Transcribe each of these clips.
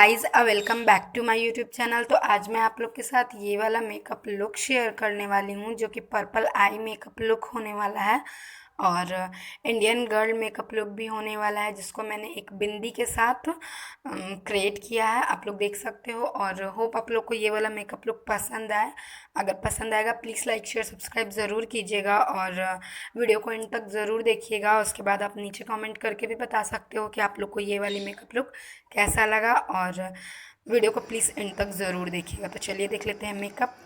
Guys welcome back to my YouTube channel. तो आज मैं आप लोग के साथ ये वाला मेकअप लुक शेयर करने वाली हूँ जो कि पर्पल आई मेकअप लुक होने वाला है और इंडियन गर्ल मेकअप लुक भी होने वाला है, जिसको मैंने एक बिंदी के साथ क्रिएट किया है। आप लोग देख सकते हो और होप आप लोग को ये वाला मेकअप लुक पसंद आए। अगर पसंद आएगा प्लीज़ लाइक शेयर सब्सक्राइब ज़रूर कीजिएगा और वीडियो को एंड तक ज़रूर देखिएगा। उसके बाद आप नीचे कमेंट करके भी बता सकते हो कि आप लोग को ये वाली मेकअप लुक कैसा लगा और वीडियो को प्लीज़ एंड तक ज़रूर देखिएगा। तो चलिए देख लेते हैं मेकअप।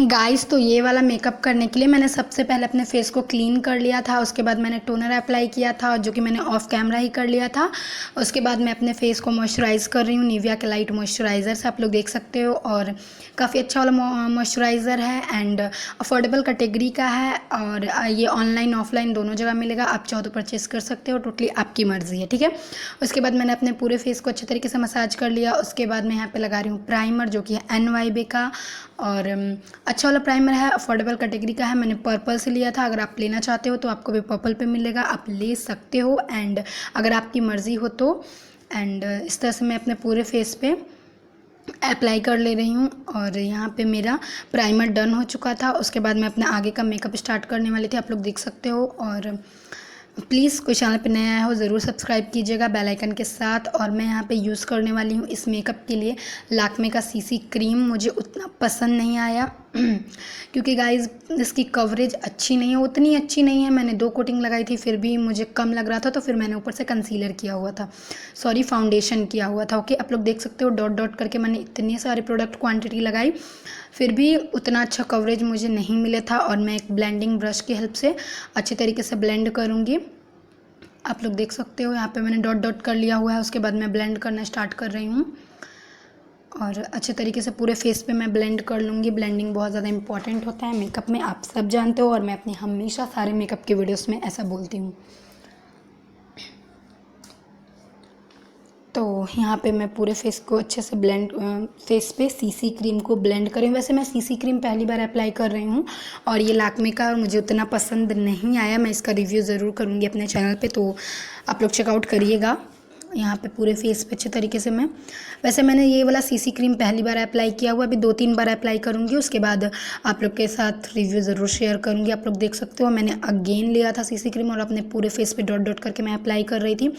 गाइस तो ये वाला मेकअप करने के लिए मैंने सबसे पहले अपने फेस को क्लीन कर लिया था। उसके बाद मैंने टोनर अप्लाई किया था जो कि मैंने ऑफ कैमरा ही कर लिया था। उसके बाद मैं अपने फेस को मॉइस्चराइज़ कर रही हूँ निविया के लाइट मॉइस्चराइज़र से, आप लोग देख सकते हो। और काफ़ी अच्छा वाला मॉइस्चराइज़र है एंड अफोर्डेबल कैटेगरी का है और ये ऑनलाइन ऑफलाइन दोनों जगह मिलेगा। आप चाहो तो परचेज़ कर सकते हो, टोटली आपकी मर्ज़ी है, ठीक है। उसके बाद मैंने अपने पूरे फेस को अच्छे तरीके से मसाज कर लिया। उसके बाद मैं यहाँ पे लगा रही हूँ प्राइमर जो कि है NYB का और अच्छा वाला प्राइमर है, अफोर्डेबल कैटेगरी का है। मैंने पर्पल से लिया था, अगर आप लेना चाहते हो तो आपको भी पर्पल पे मिलेगा, आप ले सकते हो एंड अगर आपकी मर्ज़ी हो तो। एंड इस तरह से मैं अपने पूरे फेस पे अप्लाई कर ले रही हूँ और यहाँ पे मेरा प्राइमर डन हो चुका था। उसके बाद मैं अपने आगे का मेकअप स्टार्ट करने वाली थी, आप लोग देख सकते हो। और प्लीज़ कोई चैनल पे नया आया हो ज़रूर सब्सक्राइब कीजिएगा बेल आइकन के साथ। और मैं यहाँ पे यूज़ करने वाली हूँ इस मेकअप के लिए लैक्मे का CC क्रीम। मुझे उतना पसंद नहीं आया क्योंकि गाइस इसकी कवरेज अच्छी नहीं है, उतनी अच्छी नहीं है। मैंने 2 कोटिंग लगाई थी फिर भी मुझे कम लग रहा था, तो फिर मैंने ऊपर से कंसीलर किया हुआ था, सॉरी फाउंडेशन किया हुआ था। ओके, आप लोग देख सकते हो डॉट डॉट करके मैंने इतने सारे प्रोडक्ट क्वान्टिटी लगाई फिर भी उतना अच्छा कवरेज मुझे नहीं मिला था। और मैं एक ब्लेंडिंग ब्रश की हेल्प से अच्छे तरीके से ब्लेंड करूँगी। आप लोग देख सकते हो यहाँ पे मैंने डॉट डॉट कर लिया हुआ है। उसके बाद मैं ब्लेंड करना स्टार्ट कर रही हूँ और अच्छे तरीके से पूरे फेस पे मैं ब्लेंड कर लूँगी। ब्लेंडिंग बहुत ज़्यादा इंपॉर्टेंट होता है मेकअप में, आप सब जानते हो और मैं अपनी हमेशा सारे मेकअप के वीडियोस में ऐसा बोलती हूँ। तो यहाँ पे मैं पूरे फेस को अच्छे से फेस पे CC क्रीम को ब्लेंड करें। वैसे मैं CC क्रीम पहली बार अप्लाई कर रही हूँ और ये लैक्मे का और मुझे उतना पसंद नहीं आया। मैं इसका रिव्यू ज़रूर करूँगी अपने चैनल पे, तो आप लोग चेकआउट करिएगा। यहाँ पे पूरे फेस पे अच्छे तरीके से वैसे मैंने ये वाला CC क्रीम पहली बार अप्लाई किया हुआ, अभी 2-3 बार अप्लाई करूँगी। उसके बाद आप लोग के साथ रिव्यू ज़रूर शेयर करूँगी। आप लोग देख सकते हो मैंने अगेन लिया था CC क्रीम और अपने पूरे फेस पे डॉट डॉट करके मैं अप्लाई कर रही थी।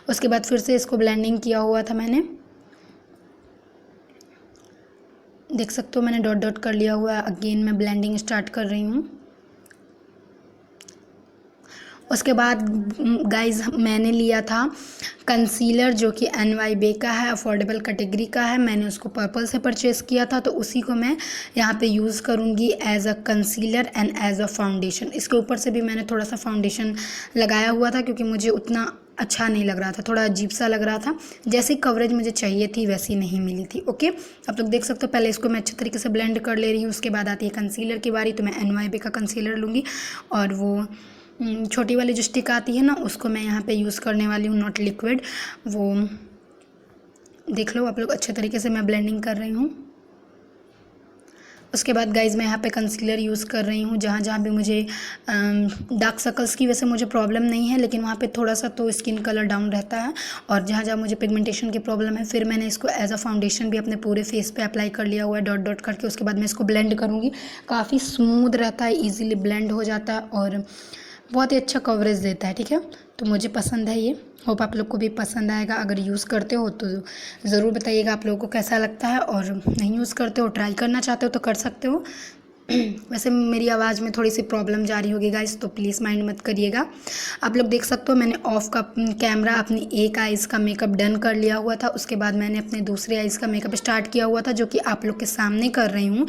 उसके बाद फिर से इसको ब्लेंडिंग किया हुआ था मैंने, देख सकते हो मैंने डॉट डॉट कर लिया हुआ है। अगेन मैं ब्लेंडिंग स्टार्ट कर रही हूँ। उसके बाद गाइज मैंने लिया था कंसीलर जो कि NYB का है, अफोर्डेबल कैटेगरी का है। मैंने उसको पर्पल से परचेज़ किया था, तो उसी को मैं यहाँ पे यूज़ करूँगी as a concealer and as a foundation. इसके ऊपर से भी मैंने थोड़ा सा फाउंडेशन लगाया हुआ था क्योंकि मुझे उतना अच्छा नहीं लग रहा था, थोड़ा अजीब सा लग रहा था। जैसी कवरेज मुझे चाहिए थी वैसी नहीं मिली थी। ओके, आप लोग देख सकते हो पहले इसको मैं अच्छे तरीके से ब्लेंड कर ले रही हूँ। उसके बाद आती है कंसीलर की बारी, तो मैं NYB का कंसीलर लूँगी और वो छोटी वाली जो स्टिक आती है ना उसको मैं यहाँ पे यूज़ करने वाली हूँ, नॉट लिक्विड। वो देख लो आप लोग, अच्छे तरीके से मैं ब्लेंडिंग कर रही हूँ। उसके बाद गाइज मैं यहाँ पे कंसीलर यूज़ कर रही हूँ जहाँ जहाँ भी मुझे डार्क सर्कल्स की वैसे मुझे प्रॉब्लम नहीं है, लेकिन वहाँ पे थोड़ा सा तो स्किन कलर डाउन रहता है। और जहाँ जहाँ मुझे पिगमेंटेशन की प्रॉब्लम है फिर मैंने इसको एज अ फाउंडेशन भी अपने पूरे फेस पे अप्लाई कर लिया हुआ है डॉट डॉट करके। उसके बाद मैं इसको ब्लेंड करूँगी, काफ़ी स्मूथ रहता है, ईजिली ब्लेंड हो जाता है और बहुत ही अच्छा कवरेज देता है, ठीक है। तो मुझे पसंद है ये, होप आप लोग को भी पसंद आएगा। अगर यूज़ करते हो तो ज़रूर बताइएगा आप लोगों को कैसा लगता है, और नहीं यूज़ करते हो ट्राई करना चाहते हो तो कर सकते हो। वैसे मेरी आवाज़ में थोड़ी सी प्रॉब्लम जा रही होगी गाइस, तो प्लीज़ माइंड मत करिएगा। आप लोग देख सकते हो मैंने ऑफ का कैमरा अपनी एक आइज़ का मेकअप डन कर लिया हुआ था। उसके बाद मैंने अपने दूसरे आइज़ का मेकअप स्टार्ट किया हुआ था जो कि आप लोग के सामने कर रही हूँ।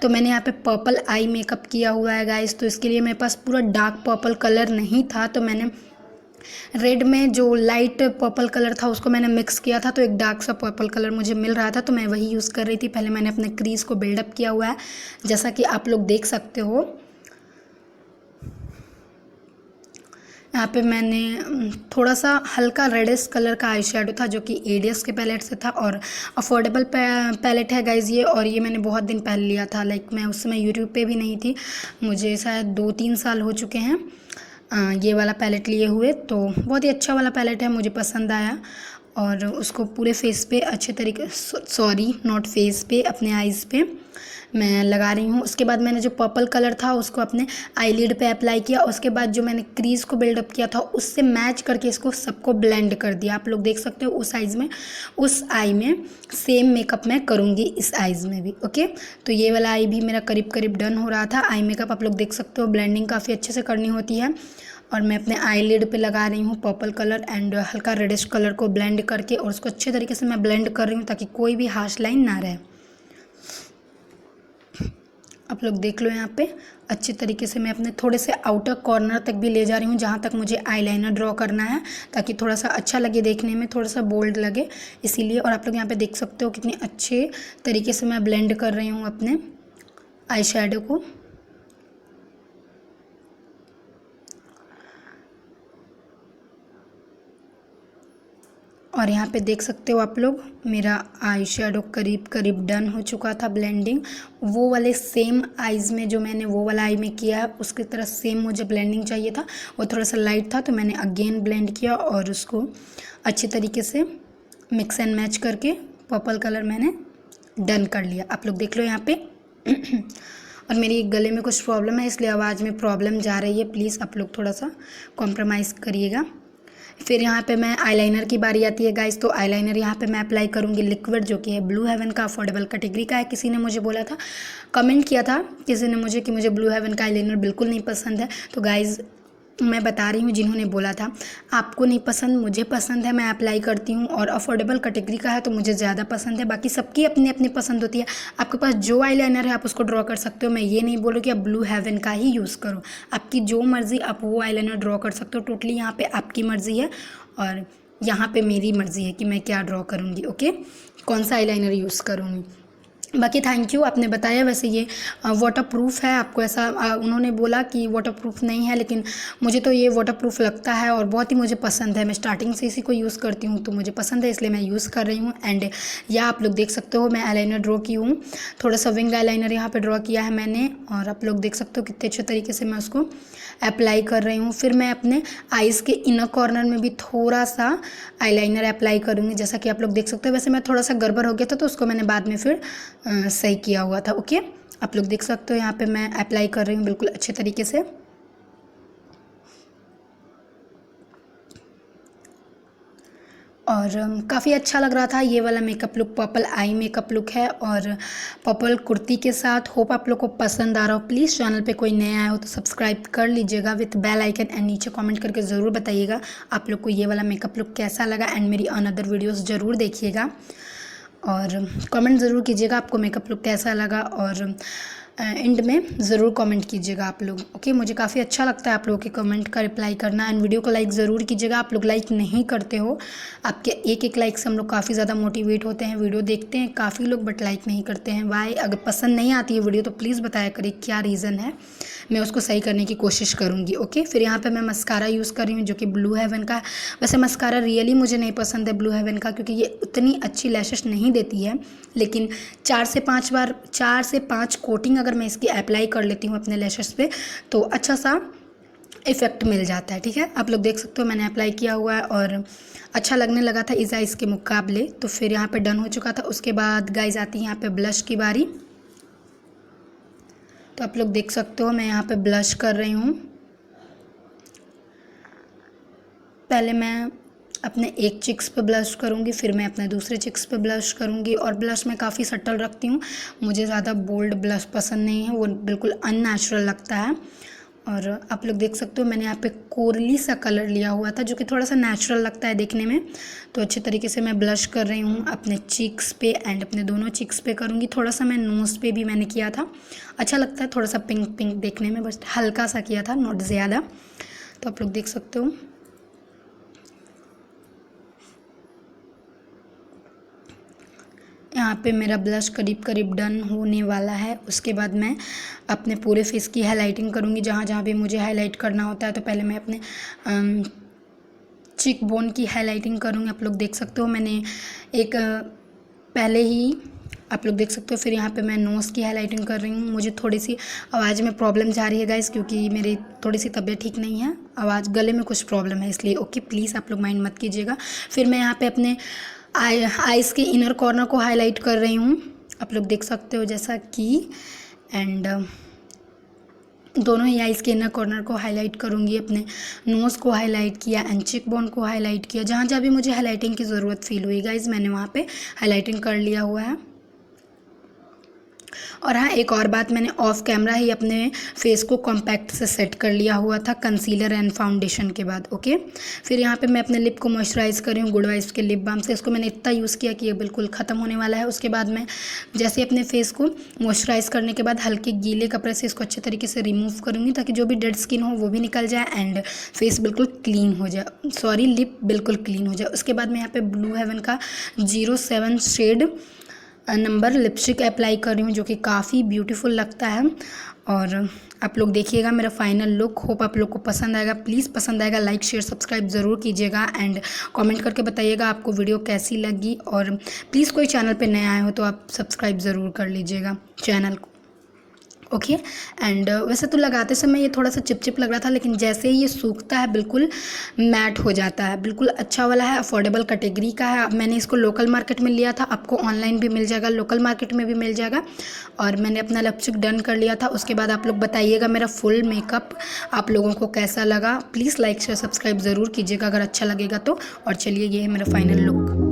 तो मैंने यहाँ पे पर्पल आई मेकअप किया हुआ है गाइस, तो इसके लिए मेरे पास पूरा डार्क पर्पल कलर नहीं था, तो मैंने रेड में जो लाइट पर्पल कलर था उसको मैंने मिक्स किया था, तो एक डार्क सा पर्पल कलर मुझे मिल रहा था, तो मैं वही यूज़ कर रही थी। पहले मैंने अपने क्रीज को बिल्डअप किया हुआ है जैसा कि आप लोग देख सकते हो। यहाँ पे मैंने थोड़ा सा हल्का रेडिश कलर का आईशैडो था जो कि एडियस के पैलेट से था और अफोर्डेबल पैलेट है गाइज ये, और ये मैंने बहुत दिन पहले लिया था। लाइक मैं उस समय यूट्यूब पे भी नहीं थी, मुझे शायद 2-3 साल हो चुके हैं ये वाला पैलेट लिए हुए। तो बहुत ही अच्छा वाला पैलेट है, मुझे पसंद आया। और उसको पूरे फेस पे अच्छे तरीके, सॉरी नॉट फेस पे, अपने आइज़ पे मैं लगा रही हूँ। उसके बाद मैंने जो पर्पल कलर था उसको अपने आईलिड पे अप्लाई किया। उसके बाद जो मैंने क्रीज़ को बिल्डअप किया था उससे मैच करके इसको सबको ब्लेंड कर दिया। आप लोग देख सकते हो उस आइज़ में, उस आई में सेम मेकअप मैं करूँगी इस आइज़ में भी। ओके, तो ये वाला आई भी मेरा करीब करीब डन हो रहा था। आई मेकअप आप लोग देख सकते हो, ब्लेंडिंग काफ़ी अच्छे से करनी होती है। और मैं अपने आईलिड पे लगा रही हूँ पर्पल कलर एंड हल्का रेडिश कलर को ब्लेंड करके, और उसको अच्छे तरीके से मैं ब्लेंड कर रही हूँ ताकि कोई भी हार्श लाइन ना रहे। आप लोग देख लो यहाँ पे अच्छे तरीके से मैं अपने थोड़े से आउटर कॉर्नर तक भी ले जा रही हूँ जहाँ तक मुझे आईलाइनर ड्रॉ करना है, ताकि थोड़ा सा अच्छा लगे देखने में, थोड़ा सा बोल्ड लगे इसीलिए। और आप लोग यहाँ पे देख सकते हो कितने अच्छे तरीके से मैं ब्लेंड कर रही हूँ अपने आई शेडो को। और यहाँ पे देख सकते हो आप लोग मेरा आई शेडो करीब करीब डन हो चुका था ब्लेंडिंग। वो वाले सेम आइज़ में जो मैंने वो वाला आई में किया है उसकी तरह सेम मुझे ब्लेंडिंग चाहिए था। वो थोड़ा सा लाइट था तो मैंने अगेन ब्लेंड किया और उसको अच्छे तरीके से मिक्स एंड मैच करके पर्पल कलर मैंने डन कर लिया। आप लोग देख लो यहाँ पे और मेरी गले में कुछ प्रॉब्लम है इसलिए आवाज़ में प्रॉब्लम जा रही है, प्लीज़ आप लोग थोड़ा सा कॉम्प्रोमाइज़ करिएगा। फिर यहाँ पे मैं आईलाइनर की बारी आती है गाइस। तो आईलाइनर यहाँ पे मैं अप्लाई करूँगी लिक्विड, जो कि है ब्लू हेवन का, अफोर्डेबल कैटेगरी का है। किसी ने मुझे बोला था, कमेंट किया था किसी ने मुझे कि मुझे ब्लू हेवन का आईलाइनर बिल्कुल नहीं पसंद है। तो गाइस मैं बता रही हूँ जिन्होंने बोला था, आपको नहीं पसंद, मुझे पसंद है, मैं अप्लाई करती हूँ और अफोर्डेबल कैटेगरी का है तो मुझे ज़्यादा पसंद है। बाकी सबकी अपनी अपनी पसंद होती है। आपके पास जो आईलाइनर है आप उसको ड्रॉ कर सकते हो। मैं ये नहीं बोलूँ कि आप ब्लू हेवन का ही यूज़ करो, आपकी जो मर्ज़ी आप वो आईलाइनर ड्रॉ कर सकते हो। टोटली यहाँ पे आपकी मर्ज़ी है और यहाँ पे मेरी मर्ज़ी है कि मैं क्या ड्रॉ करूँगी, ओके, कौन सा आईलाइनर यूज़ करूँगी। बाकी थैंक यू, आपने बताया। वैसे ये वाटर प्रूफ है, आपको ऐसा उन्होंने बोला कि वाटर प्रूफ नहीं है, लेकिन मुझे तो ये वाटर प्रूफ लगता है और बहुत ही मुझे पसंद है। मैं स्टार्टिंग से इसी को यूज़ करती हूँ तो मुझे पसंद है इसलिए मैं यूज़ कर रही हूँ। एंड या आप लोग देख सकते हो मैं आईलाइनर ड्रॉ की हूँ, थोड़ा सा विंग आईलाइनर यहाँ पर ड्रॉ किया है मैंने, और आप लोग देख सकते हो कितने अच्छे तरीके से मैं उसको अप्लाई कर रही हूँ। फिर मैं अपने आइज़ के इनर कॉर्नर में भी थोड़ा सा आईलाइनर अप्लाई करूँगी, जैसा कि आप लोग देख सकते हो। वैसे मैं थोड़ा सा गड़बड़ हो गया था तो उसको मैंने बाद में फिर सही किया हुआ था। ओके, आप लोग देख सकते हो यहाँ पे मैं अप्लाई कर रही हूँ बिल्कुल अच्छे तरीके से। और काफ़ी अच्छा लग रहा था ये वाला makeup look, purple eye makeup look है और पर्पल कुर्ती के साथ। होप आप लोग को पसंद आ रहा हो। प्लीज़ चैनल पे कोई नया आया हो तो सब्सक्राइब कर लीजिएगा विथ बेल आइकन, एंड नीचे कमेंट करके ज़रूर बताइएगा आप लोग को ये वाला मेकअप लुक कैसा लगा। एंड मेरी अनदर वीडियोज़ ज़रूर देखिएगा और कमेंट ज़रूर कीजिएगा आपको मेकअप लुक कैसा लगा, और एंड में ज़रूर कमेंट कीजिएगा आप लोग। ओके, मुझे काफ़ी अच्छा लगता है आप लोगों के कमेंट का रिप्लाई करना। एंड वीडियो को लाइक ज़रूर कीजिएगा, आप लोग लाइक नहीं करते हो। आपके एक एक लाइक से हम लोग काफ़ी ज़्यादा मोटिवेट होते हैं। वीडियो देखते हैं काफ़ी लोग बट लाइक नहीं करते हैं, वाई? अगर पसंद नहीं आती है वीडियो तो प्लीज़ बताया करिए क्या रीज़न है, मैं उसको सही करने की कोशिश करूँगी। ओके, फिर यहाँ पर मैं मस्कारा यूज़ कर रही हूँ जो कि ब्लू हेवन का है। वैसे मस्कारा रियली मुझे नहीं पसंद है ब्लू हेवन का, क्योंकि ये उतनी अच्छी लैशेस नहीं देती है, लेकिन 4 से 5 कोटिंग अगर मैं इसकी अप्लाई कर लेती हूँ अपने लैशेस पे तो अच्छा सा इफ़ेक्ट मिल जाता है। ठीक है, आप लोग देख सकते हो मैंने अप्लाई किया हुआ है और अच्छा लगने लगा था इस आइज़ के मुकाबले। तो फिर यहाँ पे डन हो चुका था। उसके बाद गाइज आती है यहाँ पे ब्लश की बारी। तो आप लोग देख सकते हो मैं यहाँ पे ब्लश कर रही हूँ। पहले मैं अपने एक चिक्स पे ब्लश करूँगी, फिर मैं अपने दूसरे चिक्स पे ब्लश करूँगी। और ब्लश मैं काफ़ी सटल रखती हूँ, मुझे ज़्यादा बोल्ड ब्लश पसंद नहीं है, वो बिल्कुल अननेचुरल लगता है। और आप लोग देख सकते हो मैंने यहाँ पे कोरली सा कलर लिया हुआ था जो कि थोड़ा सा नेचुरल लगता है देखने में। तो अच्छे तरीके से मैं ब्लश कर रही हूँ अपने चिक्स पे एंड अपने दोनों चिक्स पे करूँगी। थोड़ा सा मैं नोज़ पे भी मैंने किया था, अच्छा लगता है थोड़ा सा पिंक पिंक देखने में, बस हल्का सा किया था, नॉट ज़्यादा। तो आप लोग देख सकते हो यहाँ पे मेरा ब्लश करीब करीब डन होने वाला है। उसके बाद मैं अपने पूरे फेस की हाइलाइटिंग करूँगी, जहाँ जहाँ भी मुझे हाईलाइट करना होता है। तो पहले मैं अपने चिक बोन की हाइलाइटिंग करूँगी। आप लोग देख सकते हो मैंने एक पहले ही आप लोग देख सकते हो। फिर यहाँ पे मैं नोज़ की हाईलाइटिंग कर रही हूँ। मुझे थोड़ी सी आवाज़ में प्रॉब्लम जा रही है गाइस, क्योंकि मेरी थोड़ी सी तबीयत ठीक नहीं है, आवाज़ गले में कुछ प्रॉब्लम है इसलिए। ओके, प्लीज़ आप लोग माइंड मत कीजिएगा। फिर मैं यहाँ पे अपने आइज़ के इनर कॉर्नर को हाईलाइट कर रही हूँ, आप लोग देख सकते हो जैसा कि। एंड दोनों ही आइज़ के इनर कॉर्नर को हाईलाइट करूँगी, अपने नोज़ को हाईलाइट किया एंड चिक बोन को हाईलाइट किया। जहाँ जहाँ भी मुझे हाईलाइटिंग की ज़रूरत फील हुई गाइज़, मैंने वहाँ पे हाईलाइटिंग कर लिया हुआ है। और हाँ, एक और बात, मैंने ऑफ कैमरा ही अपने फेस को कॉम्पैक्ट से सेट कर लिया हुआ था कंसीलर एंड फाउंडेशन के बाद। ओके, फिर यहाँ पे मैं अपने लिप को मॉइस्चराइज़ कर रही हूँ गुड वाइब्स के लिप बाम से। इसको मैंने इतना यूज़ किया कि ये बिल्कुल ख़त्म होने वाला है। उसके बाद मैं जैसे अपने फेस को मॉइस्चराइज़ करने के बाद हल्के गीले कपड़े से इसको अच्छे तरीके से रिमूव करूँगी, ताकि जो भी डेड स्किन हो वो भी निकल जाए एंड फेस बिल्कुल क्लीन हो जाए, सॉरी लिप बिल्कुल क्लीन हो जाए। उसके बाद मैं यहाँ पे ब्लू हेवन का 07 शेड नंबर लिपस्टिक अप्लाई कर रही हूँ, जो कि काफ़ी ब्यूटीफुल लगता है। और आप लोग देखिएगा मेरा फाइनल लुक, होप आप लोग को पसंद आएगा। प्लीज़ पसंद आएगा लाइक शेयर सब्सक्राइब ज़रूर कीजिएगा एंड कमेंट करके बताइएगा आपको वीडियो कैसी लगी। और प्लीज़ कोई चैनल पे नया आए हो तो आप सब्सक्राइब ज़रूर कर लीजिएगा चैनल को। ओके, एंड वैसे तो लगाते समय ये थोड़ा सा चिपचिप लग रहा था, लेकिन जैसे ही ये सूखता है बिल्कुल मैट हो जाता है, बिल्कुल अच्छा वाला है, अफोर्डेबल कैटेगरी का है। अब मैंने इसको लोकल मार्केट में लिया था, आपको ऑनलाइन भी मिल जाएगा, लोकल मार्केट में भी मिल जाएगा। और मैंने अपना लिपस्टिक डन कर लिया था। उसके बाद आप लोग बताइएगा मेरा फुल मेकअप आप लोगों को कैसा लगा। प्लीज़ लाइक शेयर सब्सक्राइब ज़रूर कीजिएगा अगर अच्छा लगेगा तो। और चलिए, ये है मेरा फाइनल लुक।